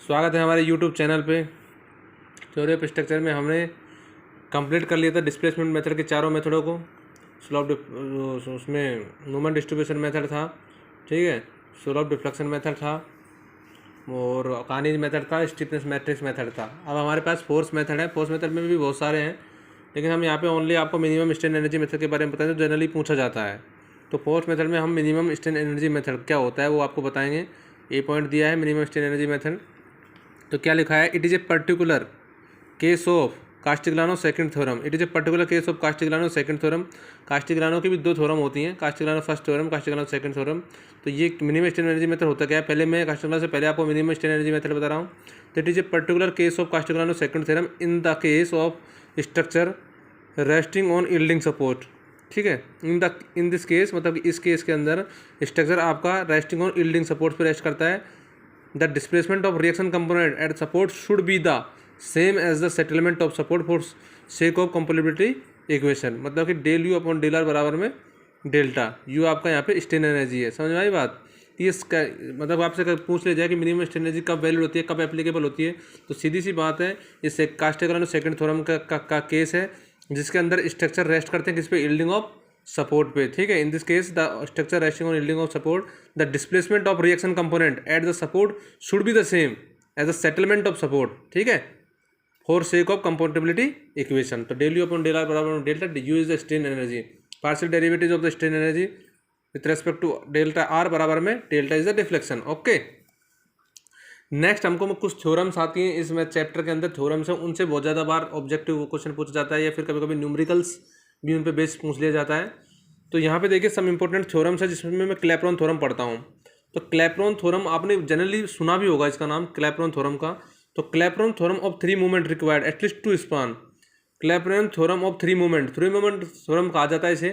स्वागत है हमारे यूट्यूब चैनल पे। थ्योरी ऑफ स्ट्रक्चर में हमने कंप्लीट कर लिया था डिस्प्लेसमेंट मेथड के चारों मेथडों को। स्लोप उसमें मोमेंट डिस्ट्रीब्यूशन मेथड था, ठीक है, स्लोप डिफ्लेक्शन मेथड था और कानीज मेथड था, स्टीफनेस मैट्रिक्स मेथड था। अब हमारे पास फोर्स मेथड है। फोर्स मेथड में भी बहुत सारे हैं, लेकिन हम यहाँ पे ओनली आपको मिनिमम स्ट्रेन एनर्जी मेथड के बारे में बताएंगे, जो जनरली पूछा जाता है। तो फोर्स मेथड में हम मिनिमम स्ट्रेन एनर्जी मेथड क्या होता है वो आपको बताएंगे। ए पॉइंट दिया है मिनिमम स्ट्रेन एनर्जी मेथड। तो क्या लिखा है, it is a particular case of Castigliano second theorem. It is a particular case of Castigliano second theorem. Castigliano की भी दो थ्योरम होती हैं, Castigliano first theorem, Castigliano second theorem. तो ये मिनिमम स्ट्रेन एनर्जी मेथड होता क्या है, पहले मैं कास्टिग्लियानो से पहले आपको मिनिमम स्ट्रेन एनर्जी मेथड बता रहा हूँ। तो it is a particular case of Castigliano second theorem in the case of structure resting on yielding support. ठीक है, इन दिस केस मतलब इस केस के अंदर स्ट्रक्चर आपका रेस्टिंग ऑन यील्डिंग सपोर्ट पर रेस्ट करता है। The displacement of reaction component at support should be the same as the settlement of support for sake of compatibility equation। मतलब कि del u upon del r बराबर में delta U आपका यहाँ पे स्ट्रेन एनर्जी है। समझ में आई बात। ये मतलब आपसे पूछ लिया जाए कि मिनिमम स्ट्रेन एनर्जी कब वैलिड होती है, कब एप्लीकेबल होती है, तो सीधी सी बात है, इस कास्टिग्लियानो सेकंड थ्योरम का केस है जिसके अंदर स्ट्रक्चर रेस्ट करते हैं किस पे, यील्डिंग ऑफ सपोर्ट पे। ठीक है, in this case the structure resting on yielding of support, the displacement of reaction component at the support should be the same as the settlement of support. ठीक है, for sake of compatibility equation. तो del u upon del r बराबर delta u is the strain energy, partial derivative of the strain energy with respect to delta r बराबर में delta is the deflection. Okay, next हमको कुछ theorems आती हैं इस chapter के अंदर। थ्योरम्स हैं, उनसे बहुत ज़्यादा बार ऑब्जेक्टिव क्वेश्चन पूछा जाता है या फिर कभी कभी न्यूमेरिकल्स भी उन पे बेस पूछ लिया जाता है। तो यहाँ पे देखिए सम इंपॉर्टेंट थ्योरम्स है जिसमें मैं क्लैपेरॉन थ्योरम पढ़ता हूँ। तो क्लैपेरॉन थ्योरम आपने जनरली सुना भी होगा इसका नाम, क्लैपेरॉन थ्योरम का। तो Clapeyron theorem of three movement required at least to span. Clapeyron theorem of three movement theorem कहा जाता है इसे।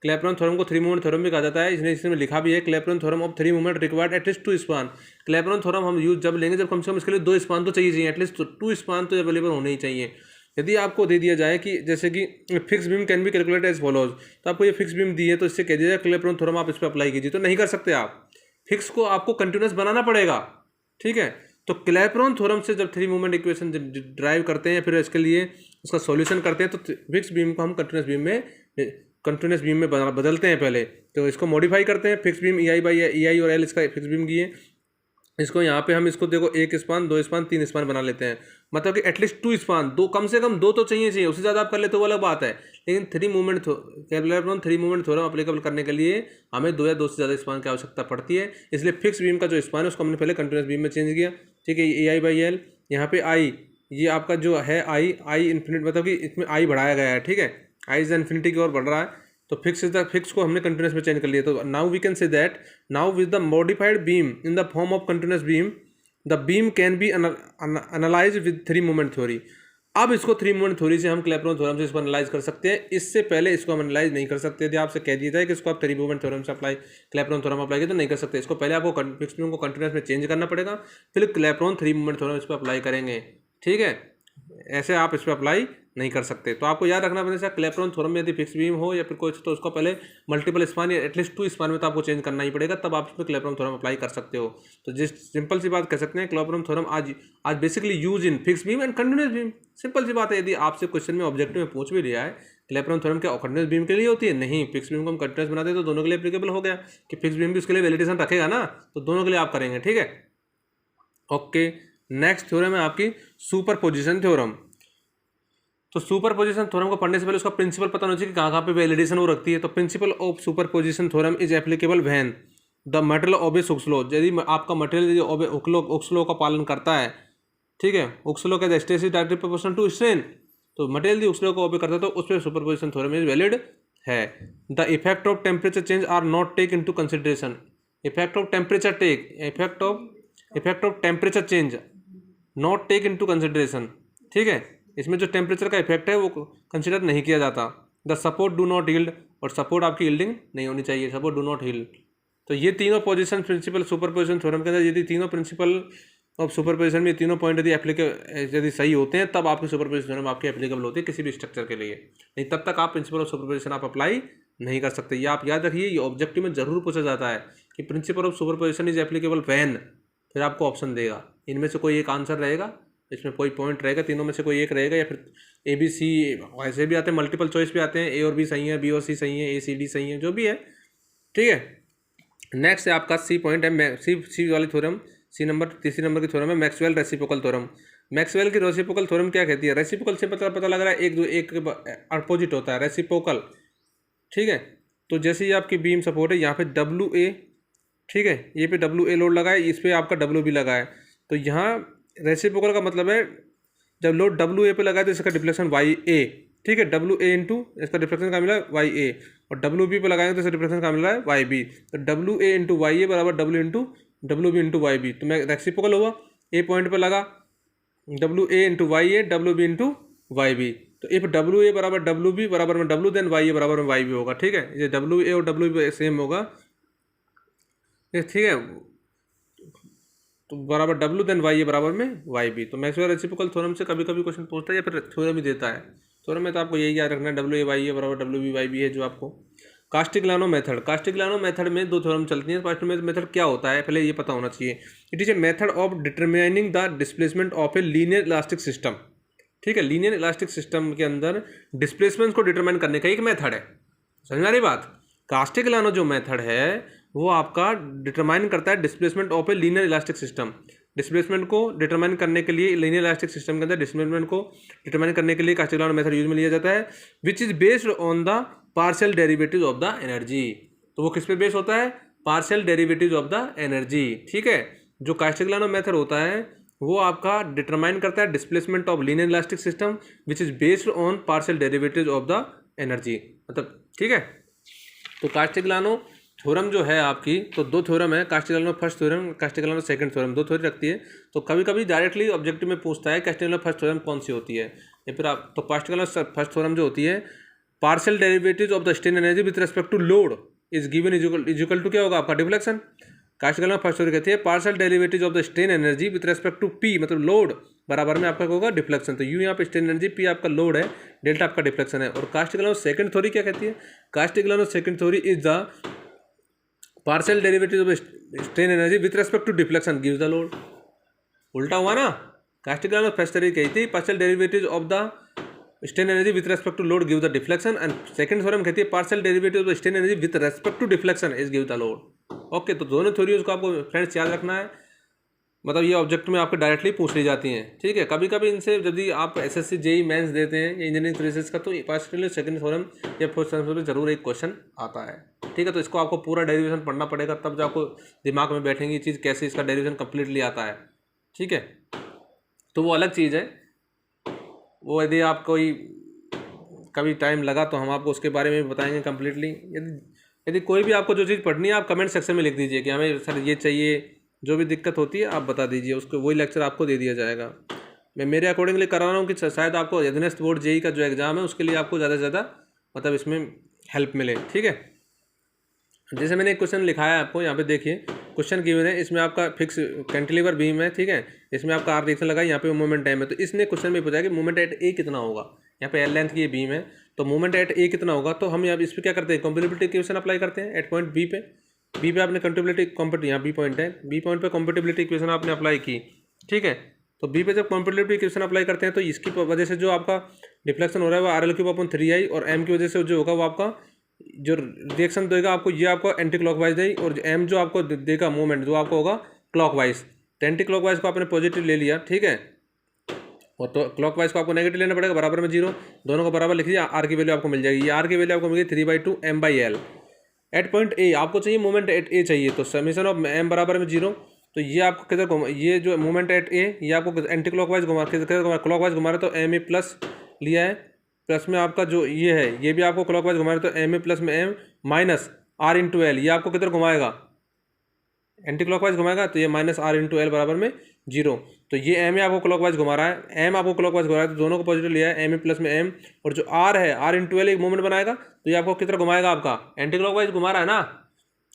क्लैपेरॉन थ्योरम को थ्री मूवमेंट थ्योरम भी कहा जाता है, इसमें लिखा भी है Clapeyron theorem of three movement required at least to span. Clapeyron theorem हम यूज जब लेंगे जब कम से कम इसके लिए दो स्पान तो चाहिए, एटलीस्ट टू स्पान तो अवेलेबल होने ही चाहिए। यदि आपको दे दिया जाए कि जैसे कि fix beam can be calculate as follows, तो आपको ये फिक्स बीम दी है तो इससे कह दिया जाए क्लैपेरॉन थ्योरम आप इस पर अप्लाई कीजिए, तो नहीं कर सकते आप। फिक्स को आपको कंटिन्यूस बनाना पड़ेगा। ठीक है, तो क्लैपेरॉन थ्योरम से जब थ्री मूवमेंट इक्वेशन ड्राइव करते हैं फिर इसके लिए उसका सॉल्यूशन करते हैं, तो फिक्स बीम को हम कंटिन्यूस बीम में बदलते हैं पहले। तो इसको मॉडिफाई करते हैं, फिक्स बीम EI और L इसका फिक्स बीम की है। इसको यहाँ पे हम इसको देखो एक स्पान, दो स्पान, तीन स्पान बना लेते हैं। मतलब कि एटलीस्ट टू स्पान, दो कम से कम दो तो चाहिए, उससे ज़्यादा आप कर ले तो वो अलग बात है। लेकिन थ्री मूवमेंट थ्योरम अप्लीकेबल करने के लिए हमें दो या दो से ज़्यादा स्पान की आवश्यकता पड़ती है। इसलिए फिक्स बीम का जो स्पान है उसको हमने पहले कंटिन्यूस बीम में चेंज किया। ठीक है, EI/L यहाँ पे I, ये आपका जो है I इन्फिनिट, मतलब कि इसमें I बढ़ाया गया है। ठीक है, I इज इन्फिनिटी की ओर बढ़ रहा है, तो फिक्स को हमने कंटिन्यूस में चेंज कर लिया। तो now we can say that now with the modified beam in the form of continuous beam the beam can be analyse with three movement theory. अब इसको थ्री मूवमेंट थ्योरी से हम क्लैपेरॉन थ्योरम से इसको analyse कर सकते हैं। इससे पहले इसको हम एनालाइज नहीं कर सकते थे। आपसे कह दिया जाए कि इसको आप थ्री मूवमेंट थ्योरम से क्लैपेरॉन थ्योरम अप्लाई किया तो नहीं कर सकते। इसको पहले आपको फिक्स बीम को कंटिन्यूस में चेंज करना पड़ेगा, फिर क्लैपेरॉन थ्री मूवमेंट थ्योरम इस पर अप्लाई करेंगे। ठीक है, ऐसे आप इस पर अप्लाई नहीं कर सकते। तो आपको याद रखना पड़ेगा क्लैपेरॉन थ्योरम में यदि फिक्स बीम हो या फिर कोई, तो उसको पहले मल्टीपल स्पान या एटलीस्ट टू स्पान में तो आपको चेंज करना ही पड़ेगा, तब आप इसमें क्लैपेरॉन थ्योरम अप्लाई कर सकते हो। तो जिस सिंपल सी बात कह सकते हैं, क्लैपेरॉन थ्योरम आज basically use in fix beam and continuous beam. Simple सी बात है। यदि आपसे क्वेश्चन में ऑब्जेक्टिव में पूछ भी लिया है क्लैपेरॉन थ्योरम क्या कंटिन्यूस बीम के लिए होती है, नहीं, फिक्स बीम को हम कंटिन्यूस बनाते हैं तो दोनों के लिए एप्लीकेबल हो गया कि फिक्स बीम भी उसके लिए वैलिडेशन रखेगा ना, तो दोनों के लिए आप करेंगे। ठीक है, ओके। नेक्स्ट थ्योरम है आपकी सुपरपोजिशन थ्योरम। तो सुपरपोजिशन थ्योरम को पढ़ने से पहले उसका प्रिंसिपल पता होना चाहिए कि कहाँ पे वैलिडेशन वो रखती है। तो principle of superposition theorem is applicable when the material obeys Hooke's law. यदि आपका मटेरियल हुक्स लॉ का पालन करता है, ठीक है, हुक्स लॉ का stress is directly proportional to strain, तो मटेरियल यदि हुक्स लॉ को ओबे करता है तो उस पर सुपरपोजिशन थ्योरम इज वैलिड है। The effect of temperature change are not take into consideration. Effect of temperature change not take into consideration. ठीक है, इसमें जो टेम्परेचर का इफेक्ट है वो कंसिडर नहीं किया जाता। The support do not yield, और सपोर्ट आपकी यील्डिंग नहीं होनी चाहिए, सपोर्ट डू नॉट यील्ड। तो ये तीनों पोजीशन प्रिंसिपल सुपरपोजिशन थ्योरम के अंदर, यदि तीनों प्रिंसिपल ऑफ सुपरपोजिशन में तीनों पॉइंट यदि सही होते हैं तब आपकी सुपरपोजिशन थ्योरम आपकी एप्लीकेबल होती है किसी भी स्ट्रक्चर के लिए, नहीं तब तक आप प्रिंसिपल ऑफ सुपरपोजिशन आप अप्लाई नहीं कर सकते। ये आप याद रखिए, ये ऑब्जेक्टिव में जरूर पूछा जाता है कि principal of superposition is applicable when, फिर आपको ऑप्शन देगा। इनमें से कोई एक आंसर रहेगा, इसमें कोई पॉइंट रहेगा, तीनों में से कोई एक रहेगा, या फिर ए बी सी, ऐसे भी आते हैं, मल्टीपल चॉइस भी आते हैं, ए और बी सही है, बी और सी सही है, ए सी डी सही है, जो भी है। ठीक है, नेक्स्ट है आपका सी पॉइंट है, सी वाली थ्योरम, सी नंबर, तीसरी नंबर की थ्योरम है मैक्सवेल रेसिप्रोकल थ्योरम। मैक्सवेल की रेसिप्रोकल थ्योरम क्या कहती है? रेसिप्रोकल से पता लग रहा है एक अपोजिट होता है, रेसिप्रोकल। ठीक है, तो जैसे ही आपकी बीम सपोर्ट है, यहाँ पे डब्ल्यू ए, ठीक है, ये पे डब्ल्यू ए लोड लगा है, इस पर आपका डब्ल्यू बी लगा है, तो यहाँ रेसिप्रोकल का मतलब है जब लोड डब्ल्यू ए पे लगा है तो इसका डिफ्लेक्शन वाई ए। ठीक है, डब्ल्यू ए इंटू इसका डिफ्लेक्शन का मिला वाई ए, और डब्ल्यू बी पे लगाएंगे तो इसका डिफ्लेक्शन का मिला है वाई बी। तो W A into Y A बराबर W B into Y B. तो मैं रेसिप्रोकल हुआ, ए पॉइंट पे लगा W A into Y A, W B into Y B. तो इफ डब्ल्यू ए बराबर डब्ल्यू बी बराबर में डब्ल्यू, देन वाई ए बराबर में वाई बी होगा। ठीक है, ये डब्ल्यू ए और डब्ल्यू बी सेम होगा, ठीक है, तो बराबर डब्ल्यू देन वाई ए बराबर में वाई बी। तो मैक्सवेल रेसिप्रोकल थ्योरम से कभी कभी क्वेश्चन पूछता है, या फिर थ्योरम ही देता है। थ्योरम में तो आपको यही याद रखना है, डब्ल्यू ए वाई ए बराबर डब्ल्यू बी वाई बी है जो आपको। कास्टिग्लियानो मेथड, कास्टिग्लियानो मेथड में दो थ्योरम चलती हैं। कास्टिग्लियानो मेथड क्या होता है पहले ये पता होना चाहिए। It is a method of determining the displacement of a linear elastic system. ठीक है, लीनियर इलास्टिक सिस्टम के अंदर डिस्प्लेसमेंट को डिटरमाइन करने का एक मेथड है। समझ में आ रही बात? कास्टिग्लियानो जो मेथड है वो आपका डिटरमाइन करता है displacement of a linear elastic system. Displacement को डिटरमाइन करने के लिए, लीनियर इलास्टिक सिस्टम के अंदर डिस्प्लेसमेंट को डिटरमाइन करने के लिए कास्टिग्लियानो मेथड यूज में लिया जाता है, which is based on the partial derivative of the energy. तो वो किस पे बेस होता है? Partial derivative of the energy. ठीक है, जो कास्टिग्लियानो मेथड होता है वो आपका डिटरमाइन करता है displacement of linear elastic system which is based on partial derivative of the energy, मतलब। ठीक है, तो कास्टिग्लियानो थ्योरम जो है आपकी, तो दो थ्योरम है, Castigliano first theorem, Castigliano second theorem, दो थ्योरी रखती है। तो कभी कभी डायरेक्टली ऑब्जेक्टिव में पूछता है कास्टिग्लियानो फर्स्ट थ्योरम कौन सी होती है, या फिर आप, तो कास्टिग्लियानो फर्स्ट थ्योरम जो होती है, partial derivative of the strain energy with respect to load is given equal to क्या होगा आपका? डिफ्लेक्शन। कास्टिग्लियानो फर्स्ट थ्योरी कहती है partial derivative of the strain energy with respect to P, मतलब load, बराबर में आपका होगा डिफ्लेक्शन। तो यू यहाँ पे स्ट्रेन एनर्जी, पी आपका लोड है, डेल्टा आपका डिफ्लेक्शन है। और कास्टिग्लियानो सेकंड थ्योरी क्या कहती है? Castigliano second theory is the partial derivative of strain energy with respect to deflection gives the load. उल्टा हुआ ना, कास्टिग्लियानो फर्स्ट थ्योरी कहती है partial derivative of the strain energy with respect to load give the deflection, and second theorem कहती है partial derivative of strain energy with respect to deflection is give the load. Okay, तो दोनों theories को आपको friends याद रखना है, मतलब ये ऑब्जेक्ट में आपको डायरेक्टली पूछ ली जाती हैं। ठीक है, कभी कभी इनसे यदि आप एसएससी जेई मेंस देते हैं या इंजीनियरिंग थ्योरीज का, तो पार्शियल सेकंड थ्योरम या फोर्थ थ्योरम में जरूर एक क्वेश्चन आता है। ठीक है, तो इसको आपको पूरा डेरिवेशन पढ़ना पड़ेगा, तब जो आपको दिमाग में बैठेंगी चीज़ कैसे इसका डेरिवेशन कंप्लीटली आता है। ठीक है, तो वो अलग चीज़ है, वो यदि आप कोई कभी टाइम लगा तो हम आपको उसके बारे में बताएंगे कम्प्लीटली। यदि कोई भी आपको जो चीज़ पढ़नी है आप कमेंट सेक्शन में लिख दीजिए कि हमें सर ये चाहिए, जो भी दिक्कत होती है आप बता दीजिए, उसको वही लेक्चर आपको दे दिया जाएगा। मैं मेरे अकॉर्डिंगली करा रहा हूँ कि शायद आपको एडवांस्ड बोर्ड जेई का जो एग्ज़ाम है उसके लिए आपको ज़्यादा से ज़्यादा मतलब इसमें हेल्प मिले। ठीक है, जैसे मैंने एक क्वेश्चन लिखा है आपको, यहाँ पे देखिए क्वेश्चन गिवन है, इसमें आपका फिक्स कैंटिलीवर बीम है। ठीक है, इसमें आपका आर रिएक्शन लगा, यहाँ पे मोमेंट टाइम है, तो इसने क्वेश्चन में पूछा कि मोमेंट एट ए कितना होगा। यहाँ पे एल लेंथ की ये बीम है, तो मोमेंट एट ए कितना होगा, तो हम यहाँ इस पर क्या करते हैं, कॉम्पेटिबिलिटी इक्वेशन अप्लाई करते हैं एट पॉइंट बी पे। बी पे आपने कंपेटिबिलिटी यहाँ बी पॉइंट है, बी पॉइंट पे कॉम्पेटिबिलिटी इक्वेशन आपने अप्लाई की। ठीक है, तो बी पे जब कॉम्पेटिबिलिटी इक्वेशन अप्लाई करते हैं तो इसकी वजह से जो आपका डिफ्लेक्शन हो रहा है वो R L cube upon 3i, और एम की वजह से जो होगा वो आपका जो रिएक्शन देगा आपको, ये आपको एंटी क्लॉकवाइज देगी, और एम जो आपको देगा मूवमेंट जो आपको होगा क्लॉकवाइज। तो एंटी क्लॉकवाइज को आपने पॉजिटिव ले लिया। ठीक है, और तो क्लॉकवाइज को आपको नेगेटिव लेना पड़ेगा, बराबर में 0, दोनों को बराबर लिख लीजिए, आर की वैल्यू आपको मिल जाएगी। ये आर की वैल्यू आपको मिल गई 3/2 m/l। एट पॉइंट ए आपको चाहिए मोमेंट एट ए चाहिए, तो समीशन ऑफ एम बराबर में 0। तो ये आपको किधर घुमा, ये जो मोमेंट एट ए ये आपको एंटी क्लॉकवाइज घुमा, किधर क्लॉकवाइज घुमा रहे तो एम ए प्लस लिया है, प्लस में आपका जो ये है ये भी आपको क्लॉकवाइज घुमा रहे तो एम ए प्लस में M minus R into L, ये आपको किधर घुमाएगा, एंटी क्लॉकवाइज घुमाएगा, तो ये माइनस आर इंटू एल बराबर में 0। तो ये एम ए आपको क्लॉकवाइज घुमा रहा है, एम आपको क्लॉकवाइज घुमा रहा है, तो दोनों को पॉजिटिव लिया है, एम ए प्लस में एम, और जो आर है आर इंटू एल एक मूवमेंट बनाएगा, तो ये आपको किधर घुमाएगा, आपका एंटी क्लॉकवाइज घुमा रहा है ना।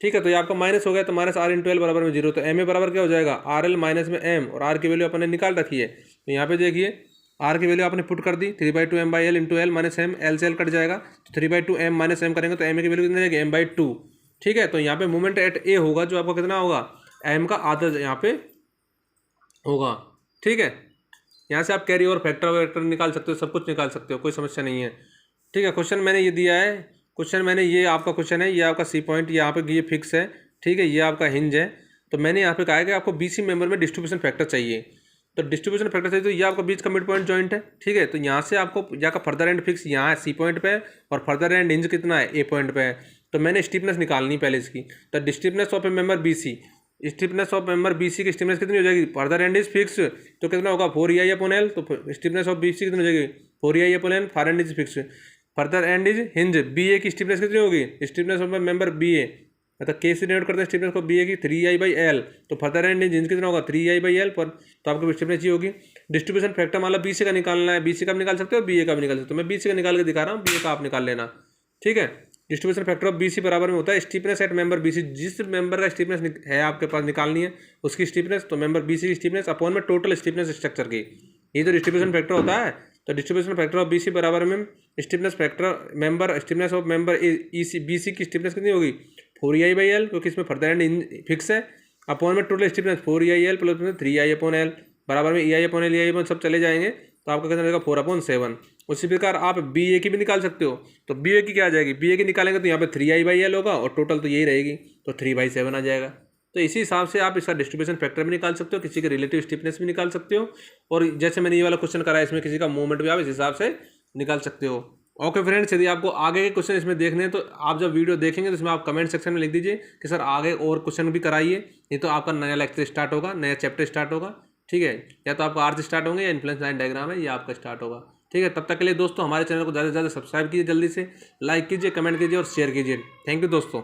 ठीक है, तो ये आपका माइनस हो गया, तो माइनस आर इंटू एल बराबर में 0। तो एम ए बराबर क्या हो जाएगा, आर एल माइनस में एम, और आर की वैल्यू अपने निकाल रखी है, तो यहाँ पे देखिए आर की वैल्यू आपने पुट कर दी 3/2 m/l into L minus M, L से एल कट जाएगा, तो 3/2 m माइनस एम करेंगे तो एम की वैल्यू कितनी जाएगी, m/2। ठीक है, तो यहाँ पे मूवमेंट एट ए होगा जो आपका कितना होगा, एम का आधा यहाँ पे होगा। ठीक है, यहाँ से आप कैरी ओवर फैक्टर वैक्टर निकाल सकते हो, सब कुछ निकाल सकते हो, कोई समस्या नहीं है। ठीक है, क्वेश्चन मैंने ये दिया है, क्वेश्चन मैंने ये आपका क्वेश्चन है, ये आपका सी पॉइंट यहाँ पे ये फिक्स है। ठीक है, ये आपका हिंज है। तो मैंने यहाँ पे कहा है कि आपको बीसी मेंबर में डिस्ट्रीब्यूशन फैक्टर चाहिए। तो डिस्ट्रीब्यूशन फैक्टर चाहिए तो ये आपका बीच का मिड पॉइंट जॉइंट है। ठीक है, तो यहाँ से आपको यहाँ का फर्दर एंड फिक्स यहाँ है सी पॉइंट पे, और फर्दर एंड हिंज कितना है ए पॉइंट पे है। तो मैंने स्टीपनेस निकालनी पहले इसकी। तो steepness of A member BC, steepness of member BC की स्टीपनेस कितनी हो जाएगी, फर्दर एंड इज फिक्स, तो कितना होगा 4EI अपॉन एल। तो स्टीपनेस ऑफ बीसी कितनी हो जाएगी 4EI upon L, far and is fix, further and is hinge. BA की स्टीपनेस कितनी होगी, स्टीपनेस ऑफ मेंबर बीए, मतलब के से डिनोट करते हैं स्टीपनेस को बीए की 3EI/L। तो फर्दर एंड इज हिंज कितना होगा 3EI/L पर। तो आपको स्टीपनेस ये होगी। डिस्ट्रीब्यूशन फैक्टर मान लो बीसी का निकालना है, बीसी का भी निकाल सकते हो, बीए का भी निकाल सकते हो। मैं बीसी का निकाल के दिखा रहा हूँ, बीए का आप निकाल लेना। ठीक है, डिस्ट्रीब्यूशन फैक्टर ऑफ बीसी बराबर में होता है स्टीपनेस एट मेंबर बीसी। जिस मेंबर का स्टीपनेस है आपके पास निकालनी है उसकी स्टीपनेस, तो मेंबर बीसी की स्टीपनेस अपॉन में टोटल स्टीपनेस स्ट्रक्चर की, ये तो डिस्ट्रीब्यूशन फैक्टर होता है। तो डिस्ट्रीब्यूशन फैक्टर ऑफ बीसी बराबर में steepness factor member, steepness of member BC की स्टीपनेस कितनी होगी 4EI/L, क्योंकि इसमें फर्दर एंड फिक्स है, अपॉन में total steepness 4EI/L plus 3EI/L बराबर में EI/L EI/ सब चले जाएंगे। तो आपका कितना रहेगा 4/7। उसी प्रकार आप बीए की भी निकाल सकते हो। तो बीए की क्या आ जाएगी, बीए की निकालेंगे तो यहाँ पे 3I/L होगा और टोटल तो यही रहेगी, तो 3/7 आ जाएगा। तो इसी हिसाब से आप इसका डिस्ट्रीब्यूशन फैक्टर भी निकाल सकते हो, किसी के रिलेटिव स्टीपनेस भी निकाल सकते हो, और जैसे मैंने ये वाला क्वेश्चन करा है इसमें किसी का मूवमेंट भी आप इस हिसाब से निकाल सकते हो। ओके फ्रेंड्स, यदि आपको आगे के क्वेश्चन इसमें देखने हैं तो आप जब वीडियो देखेंगे तो इसमें आप कमेंट सेक्शन में लिख दीजिए कि सर आगे और क्वेश्चन भी कराइए, नहीं तो आपका नया लेक्चर स्टार्ट होगा, नया चैप्टर स्टार्ट होगा। ठीक है, या तो आपका आर्च स्टार्ट होंगे या इन्फ्लुएंस लाइन डायग्राम है ये आपका स्टार्ट होगा। ठीक है, तब तक के लिए दोस्तों हमारे चैनल को ज़्यादा से ज़्यादा सब्सक्राइब कीजिए, जल्दी से लाइक कीजिए, कमेंट कीजिए और शेयर कीजिए। थैंक यू दोस्तों।